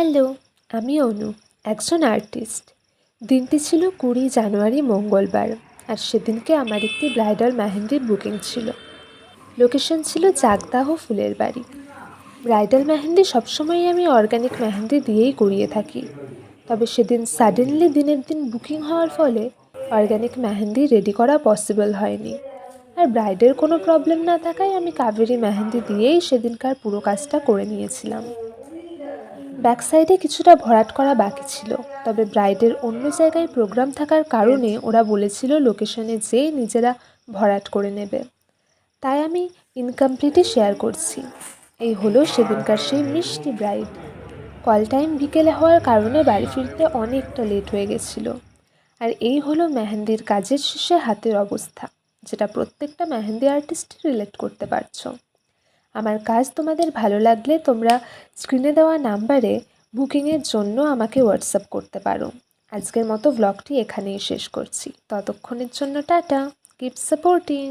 Hello, আমি অনু, একজন artist. দিনটি ছিল 20 জানুয়ারি মঙ্গলবার, আর সেদিনকে আমার একটি ব্রাইডাল মেহেন্দির বুকিং ছিল। লোকেশন ছিল চাকদাহ ফুলের বাড়ি। ব্রাইডাল মেহেন্দি সবসময়ই আমি অর্গ্যানিক মেহেন্দি দিয়েই করিয়ে থাকি, তবে সেদিন সাডেনলি দিনের দিন বুকিং হওয়ার ফলে অর্গ্যানিক মেহেন্দি রেডি করা পসিবল হয়নি। আর ব্রাইডের কোনো প্রবলেম না থাকায় আমি কাবেরি মেহেন্দি দিয়েই সেদিনকার পুরো কাজটা করে নিয়েছিলাম। ব্যাক সাইডে কিছুটা ভরাট করা বাকি ছিল, তবে ব্রাইডের অন্য জায়গায় প্রোগ্রাম থাকার কারণে ওরা বলেছিল লোকেশনে যেয়ে নিজেরা ভরাট করে নেবে। তাই আমি ইনকমপ্লিটই শেয়ার করছি। এই হলো সেদিনকার সেই মিষ্টি ব্রাইড। কল টাইম বিকেলে হওয়ার কারণে বাড়ি ফিরতে অনেকটা লেট হয়ে গেছিলো। আর এই হলো মেহেন্দির কাজের শেষে হাতের অবস্থা, যেটা প্রত্যেকটা মেহেন্দি আর্টিস্ট রিলেট করতে পারছো। আমার কাজ তোমাদের ভালো লাগলে তোমরা স্ক্রিনে দেওয়া নাম্বারে বুকিংয়ের জন্য আমাকে হোয়াটসঅ্যাপ করতে পারো। আজকের মতো ব্লগটি এখানেই শেষ করছি। ততক্ষণের জন্য টাটা, কিপ সাপোর্টিং।